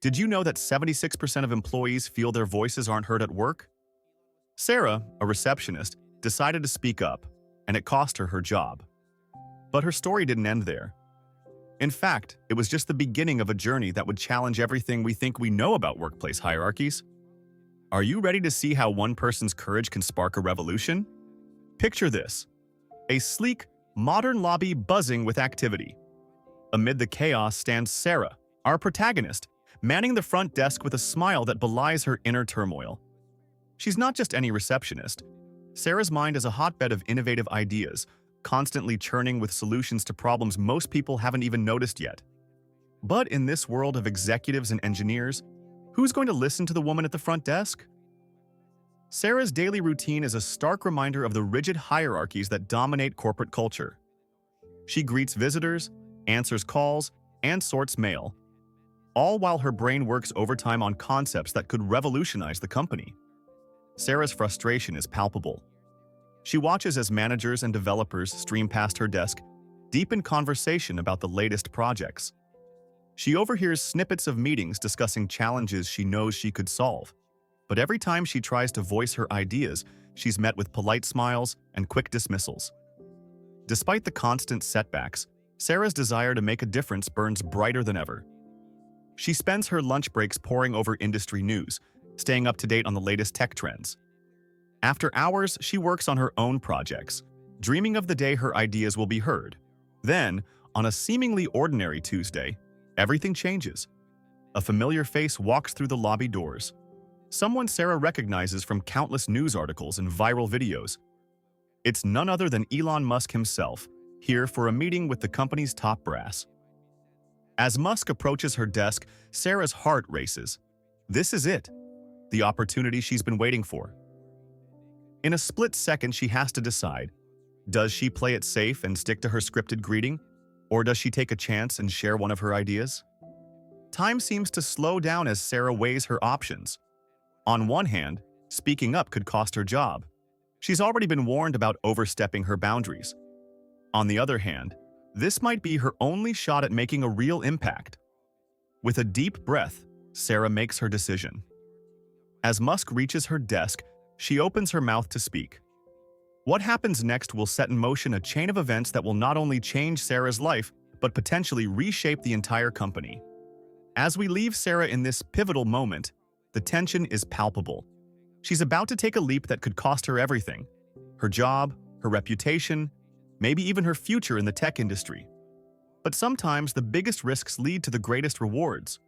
Did you know that 76% of employees feel their voices aren't heard at work? Sarah, a receptionist, decided to speak up, and it cost her her job. But her story didn't end there. In fact, it was just the beginning of a journey that would challenge everything we think we know about workplace hierarchies. Are you ready to see how one person's courage can spark a revolution? Picture this: a sleek, modern lobby buzzing with activity. Amid the chaos stands Sarah, our protagonist, manning the front desk with a smile that belies her inner turmoil. She's not just any receptionist. Sarah's mind is a hotbed of innovative ideas, constantly churning with solutions to problems most people haven't even noticed yet. But in this world of executives and engineers, who's going to listen to the woman at the front desk? Sarah's daily routine is a stark reminder of the rigid hierarchies that dominate corporate culture. She greets visitors, answers calls, and sorts mail, all while her brain works overtime on concepts that could revolutionize the company. Sarah's frustration is palpable. She watches as managers and developers stream past her desk, deep in conversation about the latest projects. She overhears snippets of meetings discussing challenges she knows she could solve. But every time she tries to voice her ideas, she's met with polite smiles and quick dismissals. Despite the constant setbacks, Sarah's desire to make a difference burns brighter than ever. She spends her lunch breaks poring over industry news, staying up to date on the latest tech trends. After hours, she works on her own projects, dreaming of the day her ideas will be heard. Then, on a seemingly ordinary Tuesday, everything changes. A familiar face walks through the lobby doors. Someone Sarah recognizes from countless news articles and viral videos. It's none other than Elon Musk himself, here for a meeting with the company's top brass. As Musk approaches her desk, Sarah's heart races. This is it, the opportunity she's been waiting for. In a split second, she has to decide. Does she play it safe and stick to her scripted greeting, or does she take a chance and share one of her ideas? Time seems to slow down as Sarah weighs her options. On one hand, speaking up could cost her job. She's already been warned about overstepping her boundaries. On the other hand, this might be her only shot at making a real impact. With a deep breath, Sarah makes her decision. As Musk reaches her desk, she opens her mouth to speak. What happens next will set in motion a chain of events that will not only change Sarah's life, but potentially reshape the entire company. As we leave Sarah in this pivotal moment, the tension is palpable. She's about to take a leap that could cost her everything: her job, her reputation, maybe even her future in the tech industry. But sometimes the biggest risks lead to the greatest rewards.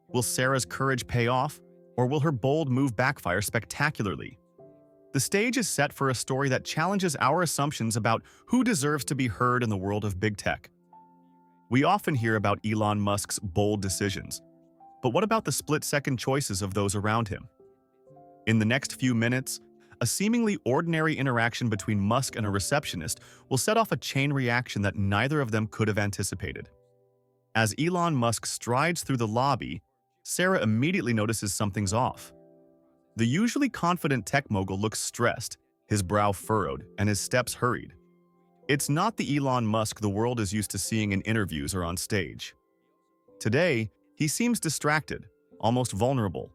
Will Sarah's courage pay off, or will her bold move backfire spectacularly? The stage is set for a story that challenges our assumptions about who deserves to be heard in the world of big tech. We often hear about Elon Musk's bold decisions, but what about the split-second choices of those around him? In the next few minutes, a seemingly ordinary interaction between Musk and a receptionist will set off a chain reaction that neither of them could have anticipated. As Elon Musk strides through the lobby, Sarah immediately notices something's off. The usually confident tech mogul looks stressed, his brow furrowed, and his steps hurried. It's not the Elon Musk the world is used to seeing in interviews or on stage. Today, he seems distracted, almost vulnerable.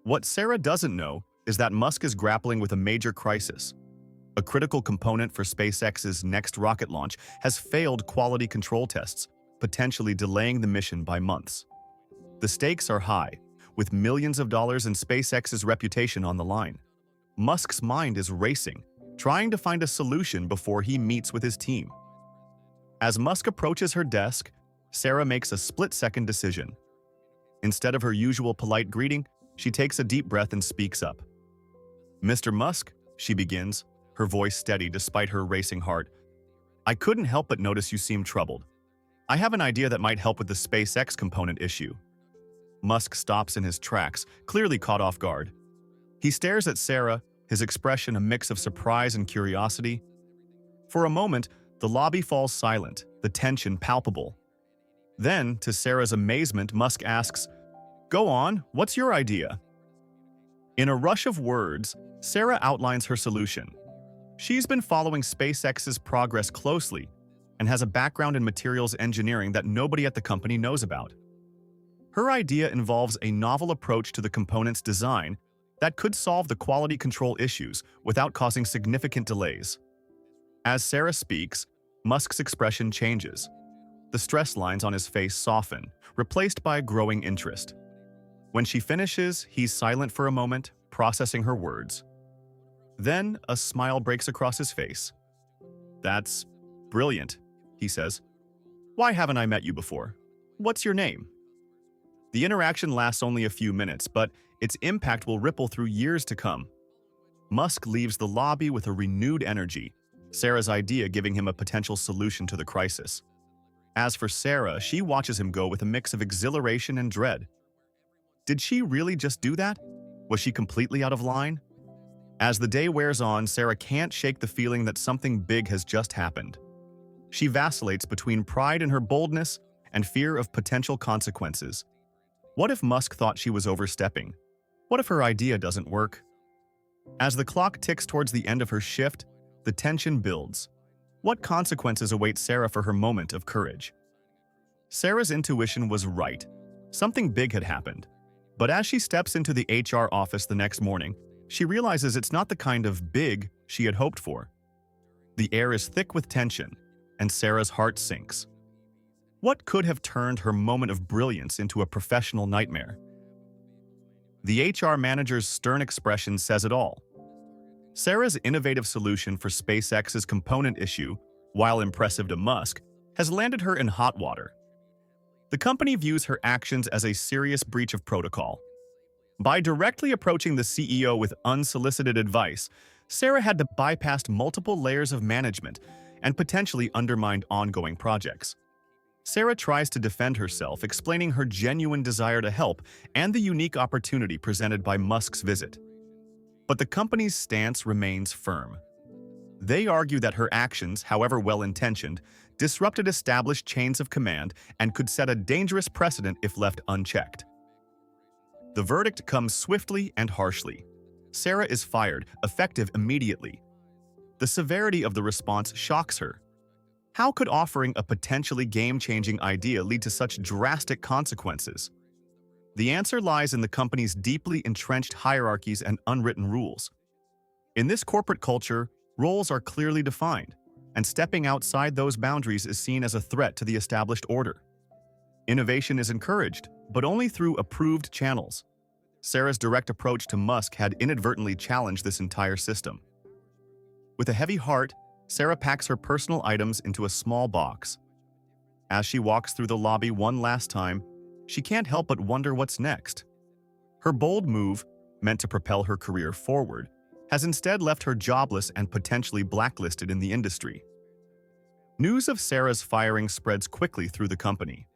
What Sarah doesn't know is that Musk is grappling with a major crisis. A critical component for SpaceX's next rocket launch has failed quality control tests, potentially delaying the mission by months. The stakes are high, with millions of dollars in SpaceX's reputation on the line. Musk's mind is racing, trying to find a solution before he meets with his team. As Musk approaches her desk, Sarah makes a split-second decision. Instead of her usual polite greeting, she takes a deep breath and speaks up. "Mr. Musk," she begins, her voice steady despite her racing heart, "I couldn't help but notice you seem troubled. I have an idea that might help with the SpaceX component issue." Musk stops in his tracks, clearly caught off guard. He stares at Sarah, his expression a mix of surprise and curiosity. For a moment, the lobby falls silent, the tension palpable. Then, to Sarah's amazement, Musk asks, "Go on, what's your idea?" In a rush of words, Sarah outlines her solution. She's been following SpaceX's progress closely and has a background in materials engineering that nobody at the company knows about. Her idea involves a novel approach to the component's design that could solve the quality control issues without causing significant delays. As Sarah speaks, Musk's expression changes. The stress lines on his face soften, replaced by growing interest. When she finishes, he's silent for a moment, processing her words. Then, a smile breaks across his face. "That's brilliant," he says. "Why haven't I met you before? What's your name?" The interaction lasts only a few minutes, but its impact will ripple through years to come. Musk leaves the lobby with a renewed energy, Sarah's idea giving him a potential solution to the crisis. As for Sarah, she watches him go with a mix of exhilaration and dread. Did she really just do that? Was she completely out of line? As the day wears on, Sarah can't shake the feeling that something big has just happened. She vacillates between pride in her boldness and fear of potential consequences. What if Musk thought she was overstepping? What if her idea doesn't work? As the clock ticks towards the end of her shift, the tension builds. What consequences await Sarah for her moment of courage? Sarah's intuition was right. Something big had happened. But as she steps into the HR office the next morning, she realizes it's not the kind of big she had hoped for. The air is thick with tension, and Sarah's heart sinks. What could have turned her moment of brilliance into a professional nightmare? The HR manager's stern expression says it all. Sarah's innovative solution for SpaceX's component issue, while impressive to Musk, has landed her in hot water. The company views her actions as a serious breach of protocol. By directly approaching the CEO with unsolicited advice, Sarah had to bypass multiple layers of management and potentially undermine ongoing projects. Sarah tries to defend herself, explaining her genuine desire to help and the unique opportunity presented by Musk's visit. But the company's stance remains firm. They argue that her actions, however well-intentioned, disrupted established chains of command and could set a dangerous precedent if left unchecked. The verdict comes swiftly and harshly. Sarah is fired, effective immediately. The severity of the response shocks her. How could offering a potentially game-changing idea lead to such drastic consequences? The answer lies in the company's deeply entrenched hierarchies and unwritten rules. In this corporate culture, roles are clearly defined, and stepping outside those boundaries is seen as a threat to the established order. Innovation is encouraged, but only through approved channels. Sarah's direct approach to Musk had inadvertently challenged this entire system. With a heavy heart, Sarah packs her personal items into a small box. As she walks through the lobby one last time, she can't help but wonder what's next. Her bold move, meant to propel her career forward, has instead left her jobless and potentially blacklisted in the industry. News of Sarah's firing spreads quickly through the company.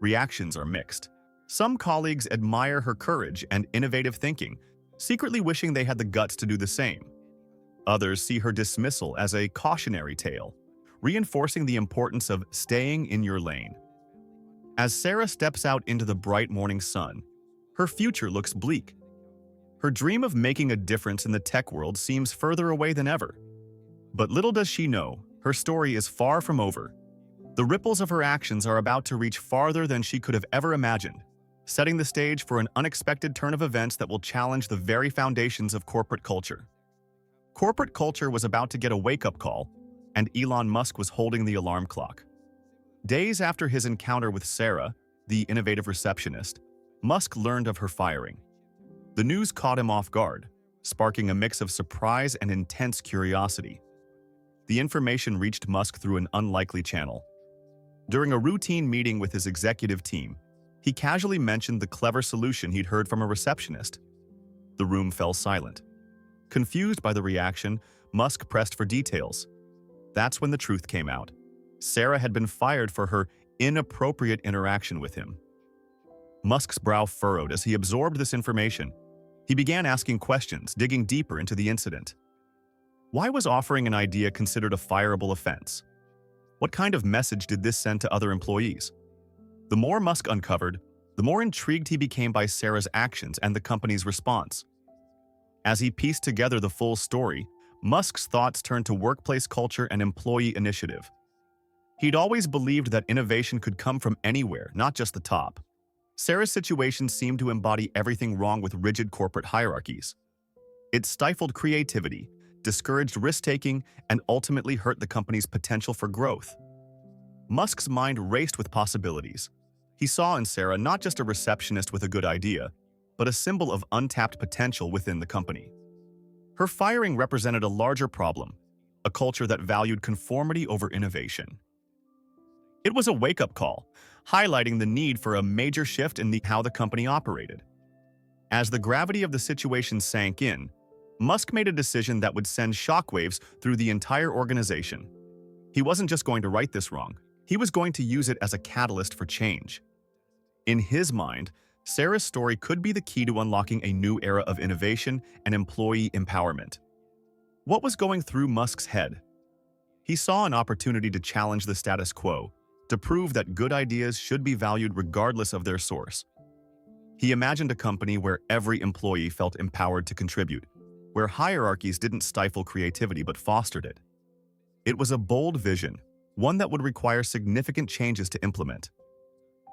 Reactions are mixed. Some colleagues admire her courage and innovative thinking, secretly wishing they had the guts to do the same. Others see her dismissal as a cautionary tale, reinforcing the importance of staying in your lane. As Sarah steps out into the bright morning sun, her future looks bleak. Her dream of making a difference in the tech world seems further away than ever. But little does she know, her story is far from over. The ripples of her actions are about to reach farther than she could have ever imagined, setting the stage for an unexpected turn of events that will challenge the very foundations of corporate culture. Corporate culture was about to get a wake-up call, and Elon Musk was holding the alarm clock. Days after his encounter with Sarah, the innovative receptionist, Musk learned of her firing. The news caught him off guard, sparking a mix of surprise and intense curiosity. The information reached Musk through an unlikely channel. During a routine meeting with his executive team, he casually mentioned the clever solution he'd heard from a receptionist. The room fell silent. Confused by the reaction, Musk pressed for details. That's when the truth came out. Sarah had been fired for her inappropriate interaction with him. Musk's brow furrowed as he absorbed this information. He began asking questions, digging deeper into the incident. Why was offering an idea considered a fireable offense? What kind of message did this send to other employees? The more Musk uncovered, the more intrigued he became by Sarah's actions and the company's response. As he pieced together the full story, Musk's thoughts turned to workplace culture and employee initiative. He'd always believed that innovation could come from anywhere, not just the top. Sarah's situation seemed to embody everything wrong with rigid corporate hierarchies. It stifled creativity, discouraged risk-taking, and ultimately hurt the company's potential for growth. Musk's mind raced with possibilities. He saw in Sarah not just a receptionist with a good idea, but a symbol of untapped potential within the company. Her firing represented a larger problem, a culture that valued conformity over innovation. It was a wake-up call, highlighting the need for a major shift in how the company operated. As the gravity of the situation sank in, Musk made a decision that would send shockwaves through the entire organization. He wasn't just going to right this wrong, he was going to use it as a catalyst for change. In his mind, Sarah's story could be the key to unlocking a new era of innovation and employee empowerment. What was going through Musk's head? He saw an opportunity to challenge the status quo, to prove that good ideas should be valued regardless of their source. He imagined a company where every employee felt empowered to contribute, where hierarchies didn't stifle creativity but fostered it. It was a bold vision, one that would require significant changes to implement.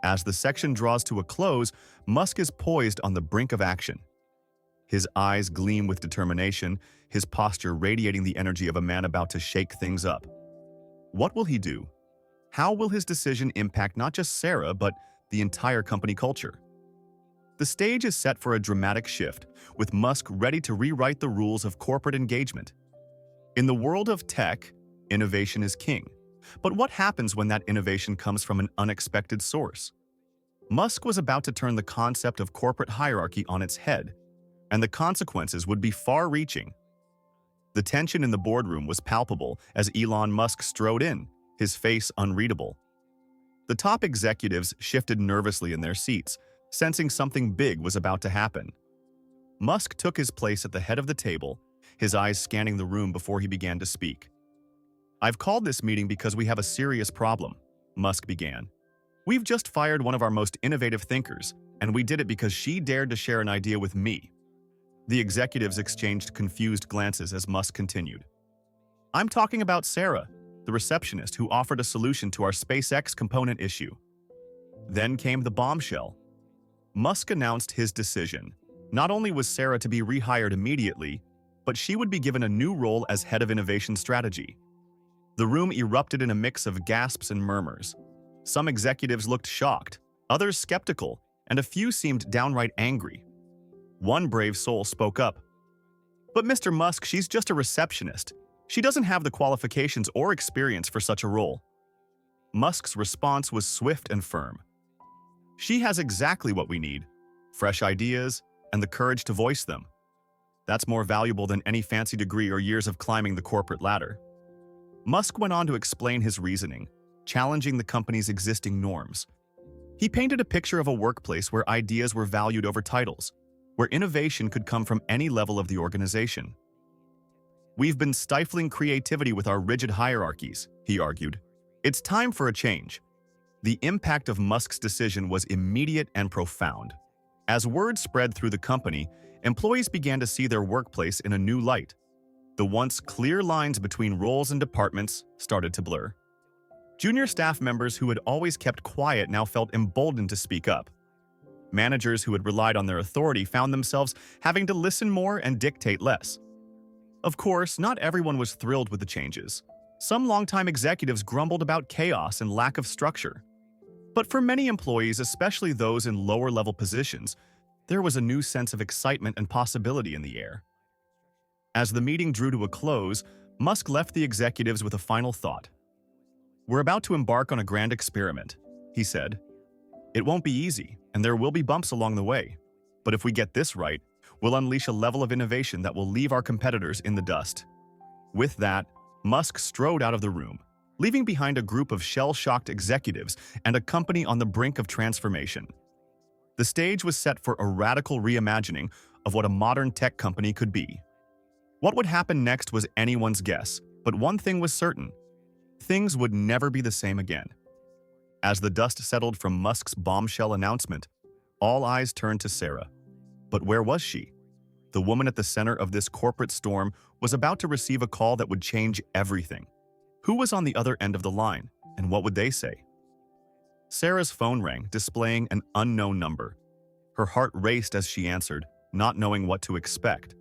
As the section draws to a close, Musk is poised on the brink of action. His eyes gleam with determination, his posture radiating the energy of a man about to shake things up. What will he do? How will his decision impact not just Sarah, but the entire company culture? The stage is set for a dramatic shift, with Musk ready to rewrite the rules of corporate engagement. In the world of tech, innovation is king. But what happens when that innovation comes from an unexpected source? Musk was about to turn the concept of corporate hierarchy on its head, and the consequences would be far-reaching. The tension in the boardroom was palpable as Elon Musk strode in, his face unreadable. The top executives shifted nervously in their seats, sensing something big was about to happen. Musk took his place at the head of the table, his eyes scanning the room before he began to speak. "I've called this meeting because we have a serious problem," Musk began. "We've just fired one of our most innovative thinkers, and we did it because she dared to share an idea with me." The executives exchanged confused glances as Musk continued. "I'm talking about Sarah, the receptionist who offered a solution to our SpaceX component issue." Then came the bombshell. Musk announced his decision. Not only was Sarah to be rehired immediately, but she would be given a new role as head of innovation strategy. The room erupted in a mix of gasps and murmurs. Some executives looked shocked, others skeptical, and a few seemed downright angry. One brave soul spoke up. "But Mr. Musk, she's just a receptionist. She doesn't have the qualifications or experience for such a role." Musk's response was swift and firm. "She has exactly what we need: fresh ideas and the courage to voice them. That's more valuable than any fancy degree or years of climbing the corporate ladder." Musk went on to explain his reasoning, challenging the company's existing norms. He painted a picture of a workplace where ideas were valued over titles, where innovation could come from any level of the organization. "We've been stifling creativity with our rigid hierarchies," he argued. "It's time for a change." The impact of Musk's decision was immediate and profound. As word spread through the company, employees began to see their workplace in a new light. The once clear lines between roles and departments started to blur. Junior staff members who had always kept quiet now felt emboldened to speak up. Managers who had relied on their authority found themselves having to listen more and dictate less. Of course, not everyone was thrilled with the changes. Some longtime executives grumbled about chaos and lack of structure. But for many employees, especially those in lower-level positions, there was a new sense of excitement and possibility in the air. As the meeting drew to a close, Musk left the executives with a final thought. "We're about to embark on a grand experiment," he said. "It won't be easy, and there will be bumps along the way. But if we get this right, we'll unleash a level of innovation that will leave our competitors in the dust." With that, Musk strode out of the room, leaving behind a group of shell-shocked executives and a company on the brink of transformation. The stage was set for a radical reimagining of what a modern tech company could be. What would happen next was anyone's guess, but one thing was certain: things would never be the same again. As the dust settled from Musk's bombshell announcement, all eyes turned to Sarah. But where was she? The woman at the center of this corporate storm was about to receive a call that would change everything. Who was on the other end of the line, and what would they say? Sarah's phone rang, displaying an unknown number. Her heart raced as she answered, not knowing what to expect.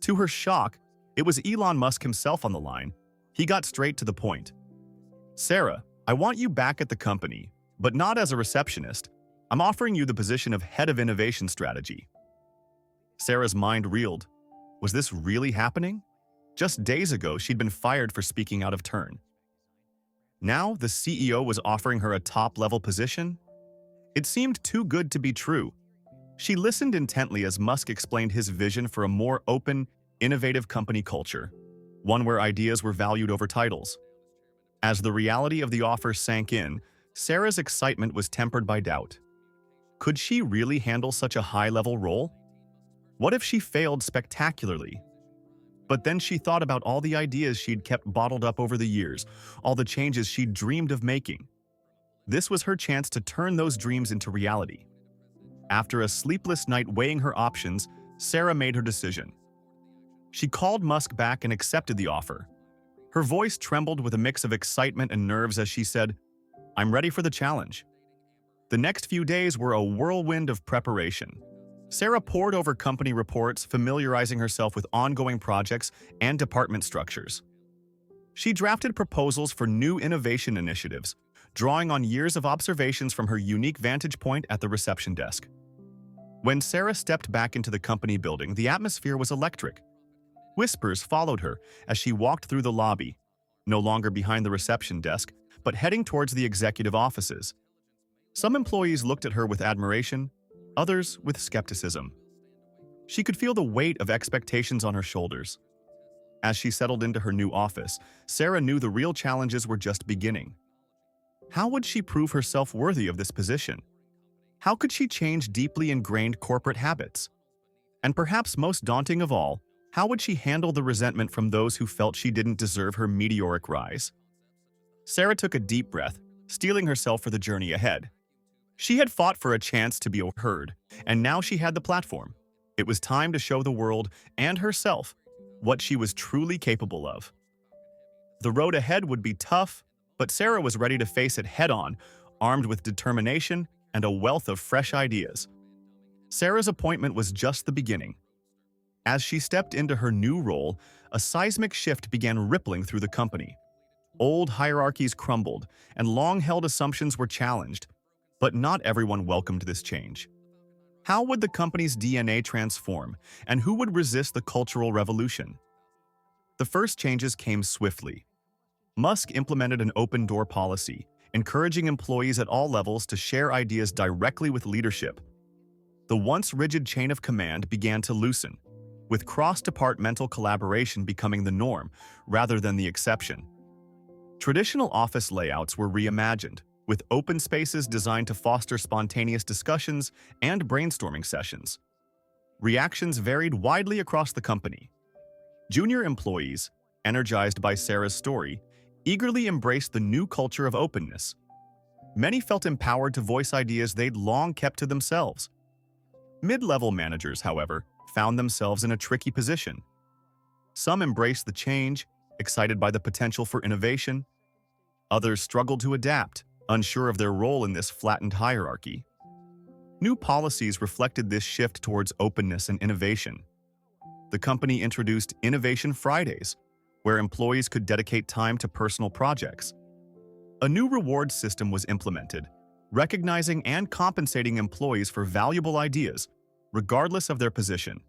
To her shock, it was Elon Musk himself on the line. He got straight to the point. "Sarah, I want you back at the company, but not as a receptionist. I'm offering you the position of head of innovation strategy." Sarah's mind reeled. Was this really happening? Just days ago, she'd been fired for speaking out of turn. Now, the CEO was offering her a top-level position? It seemed too good to be true. She listened intently as Musk explained his vision for a more open, innovative company culture, one where ideas were valued over titles. As the reality of the offer sank in, Sarah's excitement was tempered by doubt. Could she really handle such a high-level role? What if she failed spectacularly? But then she thought about all the ideas she'd kept bottled up over the years, all the changes she'd dreamed of making. This was her chance to turn those dreams into reality. After a sleepless night weighing her options, Sarah made her decision. She called Musk back and accepted the offer. Her voice trembled with a mix of excitement and nerves as she said, "I'm ready for the challenge." The next few days were a whirlwind of preparation. Sarah pored over company reports, familiarizing herself with ongoing projects and department structures. She drafted proposals for new innovation initiatives, drawing on years of observations from her unique vantage point at the reception desk. When Sarah stepped back into the company building, the atmosphere was electric. Whispers followed her as she walked through the lobby, no longer behind the reception desk, but heading towards the executive offices. Some employees looked at her with admiration, others with skepticism. She could feel the weight of expectations on her shoulders. As she settled into her new office, Sarah knew the real challenges were just beginning. How would she prove herself worthy of this position? How could she change deeply ingrained corporate habits? And perhaps most daunting of all, how would she handle the resentment from those who felt she didn't deserve her meteoric rise? Sarah took a deep breath, steeling herself for the journey ahead. She had fought for a chance to be heard, and now she had the platform. It was time to show the world and herself what she was truly capable of. The road ahead would be tough, but Sarah was ready to face it head-on, armed with determination and a wealth of fresh ideas. Sarah's appointment was just the beginning. As she stepped into her new role, a seismic shift began rippling through the company. Old hierarchies crumbled, and long-held assumptions were challenged. But not everyone welcomed this change. How would the company's DNA transform, and who would resist the cultural revolution? The first changes came swiftly. Musk implemented an open-door policy, encouraging employees at all levels to share ideas directly with leadership. The once rigid chain of command began to loosen, with cross-departmental collaboration becoming the norm rather than the exception. Traditional office layouts were reimagined, with open spaces designed to foster spontaneous discussions and brainstorming sessions. Reactions varied widely across the company. Junior employees, energized by Sarah's story, eagerly embraced the new culture of openness. Many felt empowered to voice ideas they'd long kept to themselves. Mid-level managers, however, found themselves in a tricky position. Some embraced the change, excited by the potential for innovation. Others struggled to adapt, unsure of their role in this flattened hierarchy. New policies reflected this shift towards openness and innovation. The company introduced Innovation Fridays, where employees could dedicate time to personal projects. A new reward system was implemented, recognizing and compensating employees for valuable ideas, regardless of their position.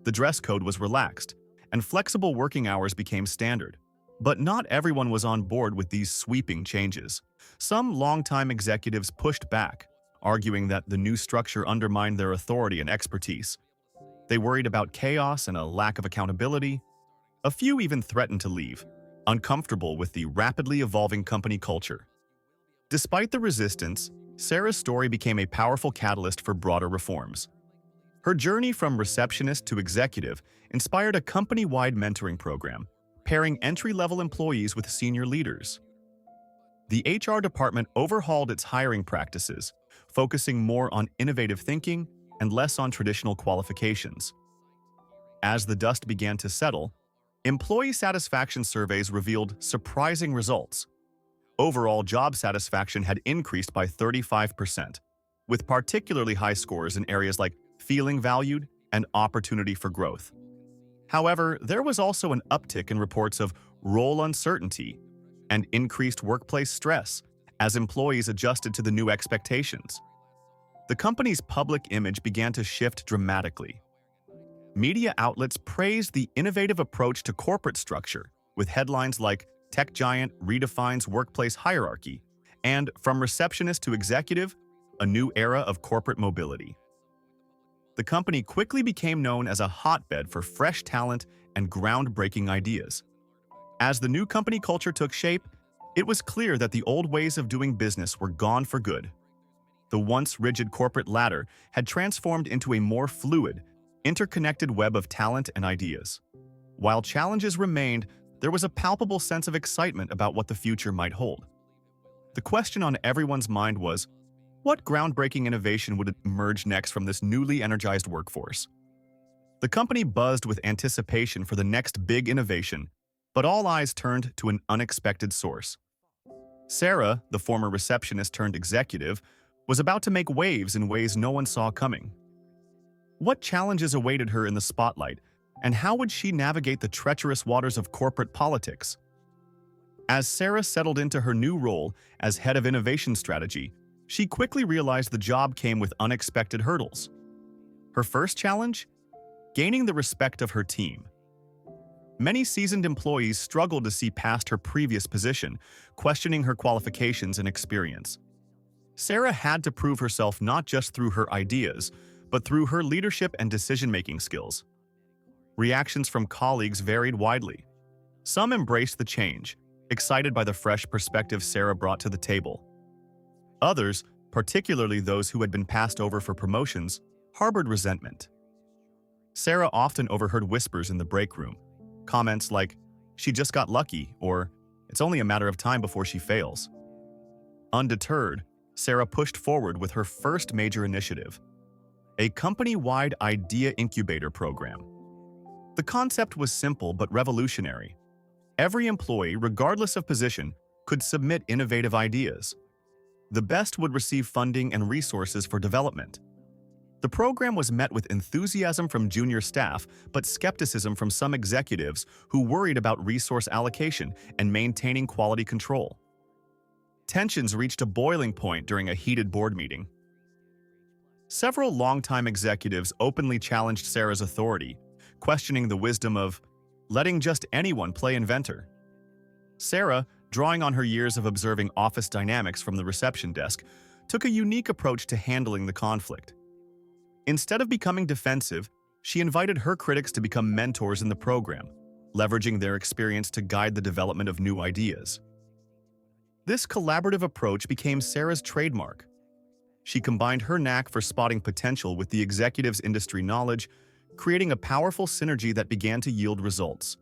The dress code was relaxed, and flexible working hours became standard. But not everyone was on board with these sweeping changes. Some longtime executives pushed back, arguing that the new structure undermined their authority and expertise. They worried about chaos and a lack of accountability. A few even threatened to leave, uncomfortable with the rapidly evolving company culture. Despite the resistance, Sarah's story became a powerful catalyst for broader reforms. Her journey from receptionist to executive inspired a company-wide mentoring program, pairing entry-level employees with senior leaders. The HR department overhauled its hiring practices, focusing more on innovative thinking and less on traditional qualifications. As the dust began to settle, employee satisfaction surveys revealed surprising results. Overall job satisfaction had increased by 35%, with particularly high scores in areas like feeling valued and opportunity for growth. However, there was also an uptick in reports of role uncertainty and increased workplace stress as employees adjusted to the new expectations. The company's public image began to shift dramatically. Media outlets praised the innovative approach to corporate structure, with headlines like "Tech Giant Redefines Workplace Hierarchy" and "From Receptionist to Executive, a New Era of Corporate Mobility." The company quickly became known as a hotbed for fresh talent and groundbreaking ideas. As the new company culture took shape, it was clear that the old ways of doing business were gone for good. The once rigid corporate ladder had transformed into a more fluid, interconnected web of talent and ideas. While challenges remained, there was a palpable sense of excitement about what the future might hold. The question on everyone's mind was, what groundbreaking innovation would emerge next from this newly energized workforce? The company buzzed with anticipation for the next big innovation, but all eyes turned to an unexpected source. Sarah, the former receptionist turned executive, was about to make waves in ways no one saw coming. What challenges awaited her in the spotlight, and how would she navigate the treacherous waters of corporate politics? As Sarah settled into her new role as head of innovation strategy, she quickly realized the job came with unexpected hurdles. Her first challenge? Gaining the respect of her team. Many seasoned employees struggled to see past her previous position, questioning her qualifications and experience. Sarah had to prove herself not just through her ideas, but through her leadership and decision-making skills. Reactions from colleagues varied widely. Some embraced the change, excited by the fresh perspective Sarah brought to the table. Others, particularly those who had been passed over for promotions, harbored resentment. Sarah often overheard whispers in the break room, comments like, "She just got lucky," or "It's only a matter of time before she fails." Undeterred, Sarah pushed forward with her first major initiative, a company-wide idea incubator program. The concept was simple but revolutionary. Every employee, regardless of position, could submit innovative ideas. The best would receive funding and resources for development. The program was met with enthusiasm from junior staff, but skepticism from some executives who worried about resource allocation and maintaining quality control. Tensions reached a boiling point during a heated board meeting. Several longtime executives openly challenged Sarah's authority, questioning the wisdom of letting just anyone play inventor. Sarah, drawing on her years of observing office dynamics from the reception desk, took a unique approach to handling the conflict. Instead of becoming defensive, she invited her critics to become mentors in the program, leveraging their experience to guide the development of new ideas. This collaborative approach became Sarah's trademark. She combined her knack for spotting potential with the executive's industry knowledge, creating a powerful synergy that began to yield results.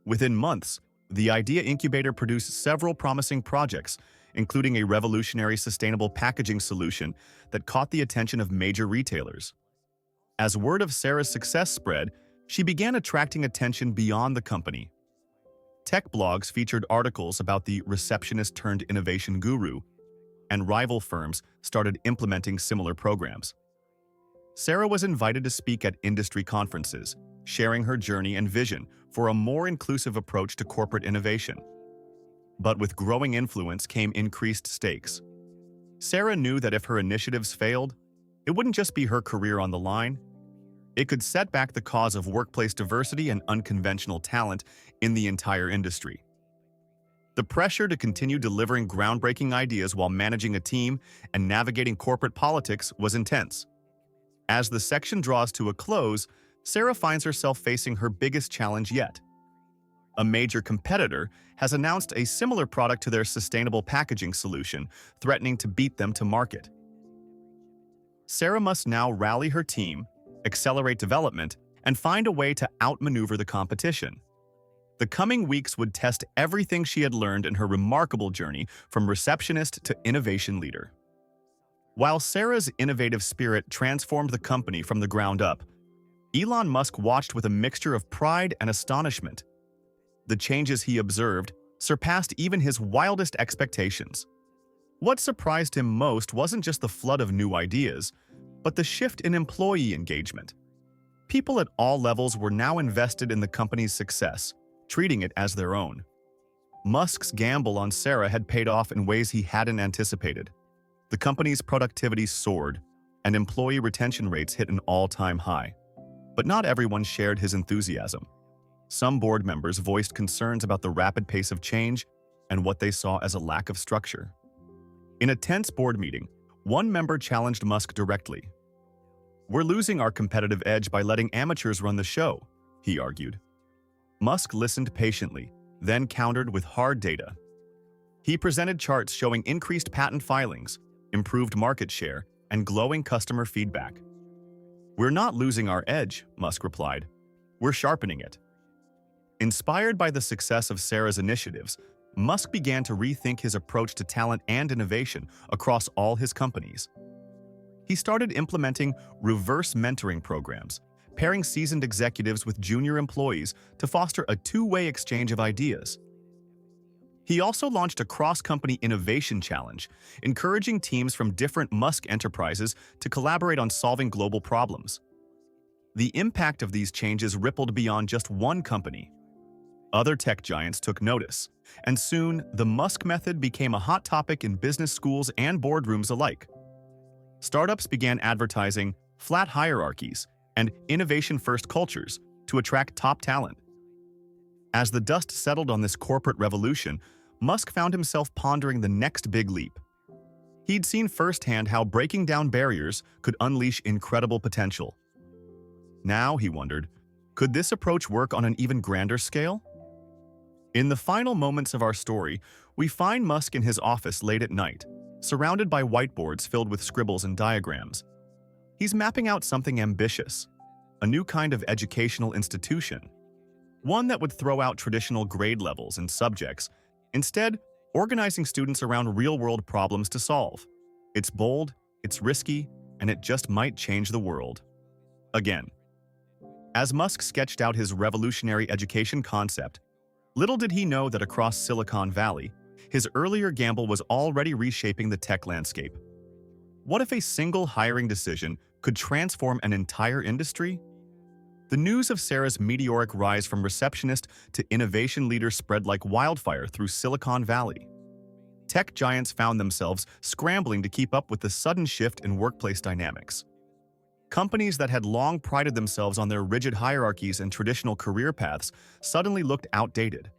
Within months, the Idea Incubator produced several promising projects, including a revolutionary sustainable packaging solution that caught the attention of major retailers. As word of Sarah's success spread, she began attracting attention beyond the company. Tech blogs featured articles about the receptionist turned innovation guru, and rival firms started implementing similar programs. Sarah was invited to speak at industry conferences, sharing her journey and vision for a more inclusive approach to corporate innovation. But with growing influence came increased stakes. Sarah knew that if her initiatives failed, it wouldn't just be her career on the line. It could set back the cause of workplace diversity and unconventional talent in the entire industry. The pressure to continue delivering groundbreaking ideas while managing a team and navigating corporate politics was intense. As the section draws to a close, Sarah finds herself facing her biggest challenge yet. A major competitor has announced a similar product to their sustainable packaging solution, threatening to beat them to market. Sarah must now rally her team, accelerate development, and find a way to outmaneuver the competition. The coming weeks would test everything she had learned in her remarkable journey from receptionist to innovation leader. While Sarah's innovative spirit transformed the company from the ground up, Elon Musk watched with a mixture of pride and astonishment. The changes he observed, surpassed even his wildest expectations. What surprised him most wasn't just the flood of new ideas, but the shift in employee engagement. People at all levels were now invested in the company's success, treating it as their own. Musk's gamble on Sarah had paid off in ways he hadn't anticipated. The company's productivity soared, and employee retention rates hit an all-time high. But not everyone shared his enthusiasm. Some board members voiced concerns about the rapid pace of change and what they saw as a lack of structure. In a tense board meeting, one member challenged Musk directly. "We're losing our competitive edge by letting amateurs run the show," he argued. Musk listened patiently, then countered with hard data. He presented charts showing increased patent filings, improved market share, and glowing customer feedback. "We're not losing our edge," Musk replied. "We're sharpening it." Inspired by the success of Sarah's initiatives, Musk began to rethink his approach to talent and innovation across all his companies. He started implementing reverse mentoring programs, pairing seasoned executives with junior employees to foster a two-way exchange of ideas. He also launched a cross-company innovation challenge, encouraging teams from different Musk enterprises to collaborate on solving global problems. The impact of these changes rippled beyond just one company. Other tech giants took notice, and soon the Musk method became a hot topic in business schools and boardrooms alike. Startups began advertising flat hierarchies and innovation-first cultures to attract top talent. As the dust settled on this corporate revolution, Musk found himself pondering the next big leap. He'd seen firsthand how breaking down barriers could unleash incredible potential. Now, he wondered, could this approach work on an even grander scale? In the final moments of our story, we find Musk in his office late at night, surrounded by whiteboards filled with scribbles and diagrams. He's mapping out something ambitious, a new kind of educational institution, one that would throw out traditional grade levels and subjects, instead organizing students around real-world problems to solve. It's bold, it's risky, and it just might change the world. Again. As Musk sketched out his revolutionary education concept, little did he know that across Silicon Valley, his earlier gamble was already reshaping the tech landscape. What if a single hiring decision could transform an entire industry? The news of Sarah's meteoric rise from receptionist to innovation leader spread like wildfire through Silicon Valley. Tech giants found themselves scrambling to keep up with the sudden shift in workplace dynamics. Companies that had long prided themselves on their rigid hierarchies and traditional career paths suddenly looked outdated.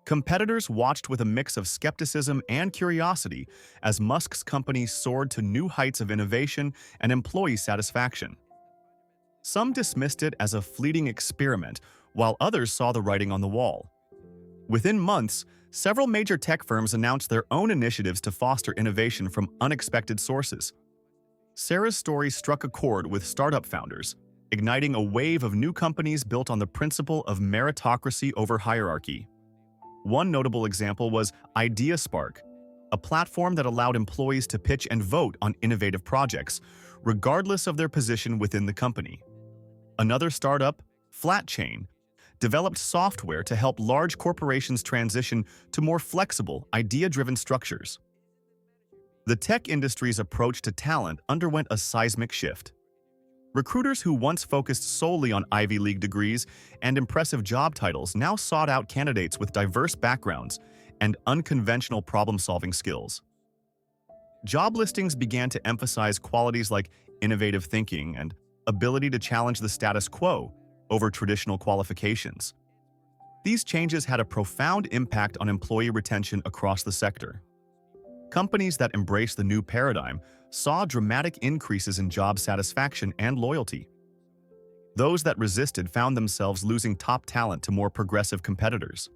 Competitors watched with a mix of skepticism and curiosity as Musk's company soared to new heights of innovation and employee satisfaction. Some dismissed it as a fleeting experiment, while others saw the writing on the wall. Within months, several major tech firms announced their own initiatives to foster innovation from unexpected sources. Sarah's story struck a chord with startup founders, igniting a wave of new companies built on the principle of meritocracy over hierarchy. One notable example was IdeaSpark, a platform that allowed employees to pitch and vote on innovative projects, regardless of their position within the company. Another startup, FlatChain, developed software to help large corporations transition to more flexible, idea-driven structures. The tech industry's approach to talent underwent a seismic shift. Recruiters who once focused solely on Ivy League degrees and impressive job titles now sought out candidates with diverse backgrounds and unconventional problem-solving skills. Job listings began to emphasize qualities like innovative thinking and ability to challenge the status quo over traditional qualifications. These changes had a profound impact on employee retention across the sector. Companies that embraced the new paradigm saw dramatic increases in job satisfaction and loyalty. Those that resisted found themselves losing top talent to more progressive competitors.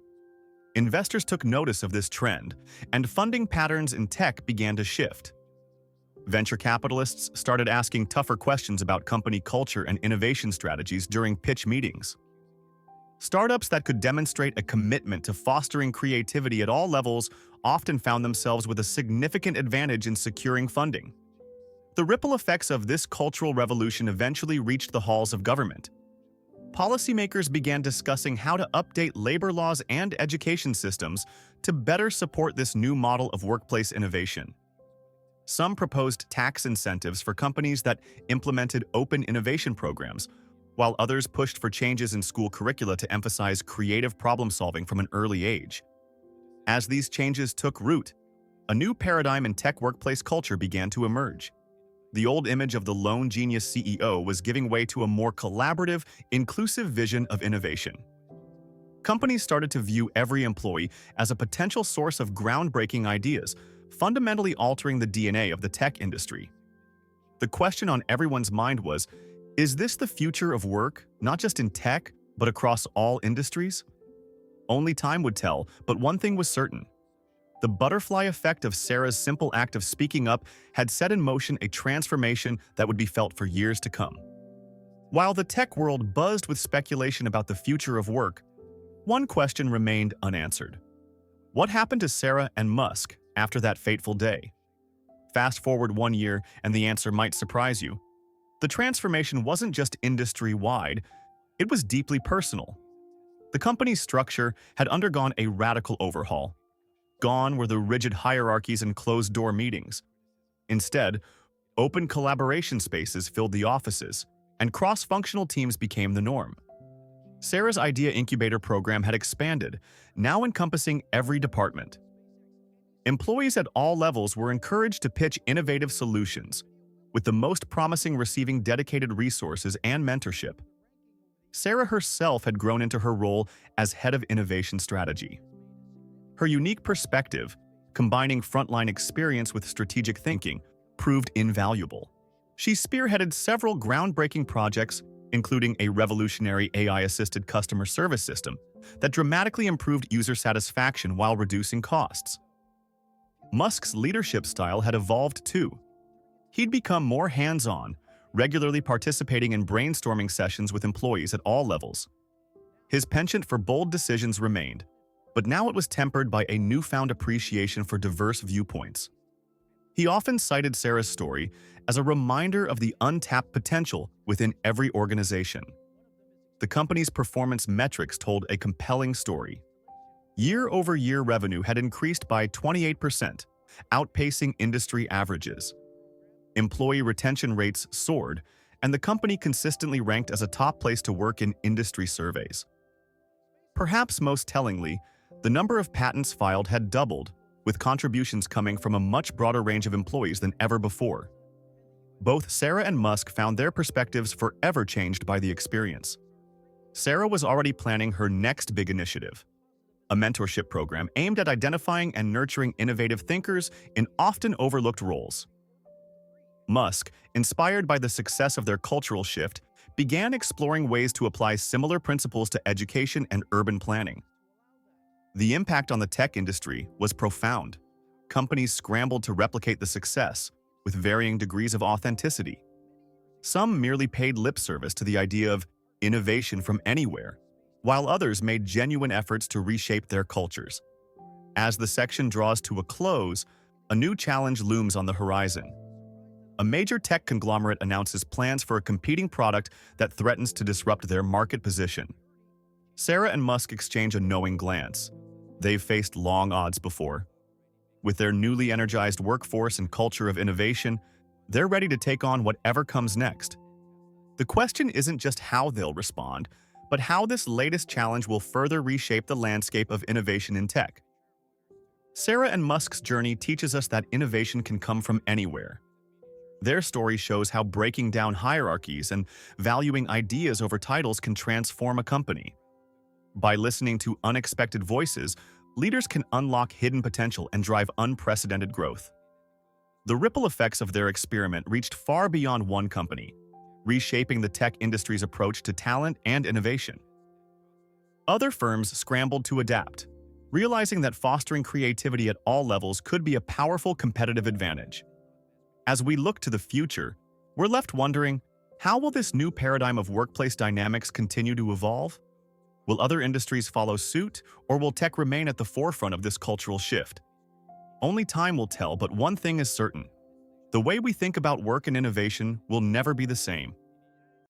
Investors took notice of this trend, and funding patterns in tech began to shift. Venture capitalists started asking tougher questions about company culture and innovation strategies during pitch meetings. Startups that could demonstrate a commitment to fostering creativity at all levels often found themselves with a significant advantage in securing funding. The ripple effects of this cultural revolution eventually reached the halls of government. policymakers began discussing how to update labor laws and education systems to better support this new model of workplace innovation. Some proposed tax incentives for companies that implemented open innovation programs, while others pushed for changes in school curricula to emphasize creative problem-solving from an early age. As these changes took root, a new paradigm in tech workplace culture began to emerge. The old image of the lone genius CEO was giving way to a more collaborative, inclusive vision of innovation. Companies started to view every employee as a potential source of groundbreaking ideas, fundamentally altering the DNA of the tech industry. The question on everyone's mind was, is this the future of work, not just in tech, but across all industries? Only time would tell, but one thing was certain. The butterfly effect of Sarah's simple act of speaking up had set in motion a transformation that would be felt for years to come. While the tech world buzzed with speculation about the future of work, one question remained unanswered. What happened to Sarah and Musk after that fateful day? Fast forward 1 year, and the answer might surprise you. The transformation wasn't just industry-wide, it was deeply personal. The company's structure had undergone a radical overhaul. Gone were the rigid hierarchies and closed-door meetings. Instead, open collaboration spaces filled the offices, and cross-functional teams became the norm. Sarah's Idea Incubator program had expanded, now encompassing every department. Employees at all levels were encouraged to pitch innovative solutions, with the most promising receiving dedicated resources and mentorship. Sarah herself had grown into her role as head of innovation strategy. Her unique perspective, combining frontline experience with strategic thinking, proved invaluable. She spearheaded several groundbreaking projects, including a revolutionary AI-assisted customer service system that dramatically improved user satisfaction while reducing costs. Musk's leadership style had evolved too. He'd become more hands-on, regularly participating in brainstorming sessions with employees at all levels. His penchant for bold decisions remained, but now it was tempered by a newfound appreciation for diverse viewpoints. He often cited Sarah's story as a reminder of the untapped potential within every organization. The company's performance metrics told a compelling story. Year-over-year revenue had increased by 28%, outpacing industry averages. Employee retention rates soared, and the company consistently ranked as a top place to work in industry surveys. Perhaps most tellingly, the number of patents filed had doubled, with contributions coming from a much broader range of employees than ever before. Both Sarah and Musk found their perspectives forever changed by the experience. Sarah was already planning her next big initiative, a mentorship program aimed at identifying and nurturing innovative thinkers in often overlooked roles. Musk, inspired by the success of their cultural shift, began exploring ways to apply similar principles to education and urban planning. The impact on the tech industry was profound. Companies scrambled to replicate the success, with varying degrees of authenticity. Some merely paid lip service to the idea of innovation from anywhere, while others made genuine efforts to reshape their cultures. As the section draws to a close, a new challenge looms on the horizon. A major tech conglomerate announces plans for a competing product that threatens to disrupt their market position. Sarah and Musk exchange a knowing glance. They've faced long odds before. With their newly energized workforce and culture of innovation, they're ready to take on whatever comes next. The question isn't just how they'll respond, but how this latest challenge will further reshape the landscape of innovation in tech. Sarah and Musk's journey teaches us that innovation can come from anywhere. Their story shows how breaking down hierarchies and valuing ideas over titles can transform a company. By listening to unexpected voices, leaders can unlock hidden potential and drive unprecedented growth. The ripple effects of their experiment reached far beyond one company, reshaping the tech industry's approach to talent and innovation. Other firms scrambled to adapt, realizing that fostering creativity at all levels could be a powerful competitive advantage. As we look to the future, we're left wondering, how will this new paradigm of workplace dynamics continue to evolve? Will other industries follow suit, or will tech remain at the forefront of this cultural shift? Only time will tell, but one thing is certain. The way we think about work and innovation will never be the same.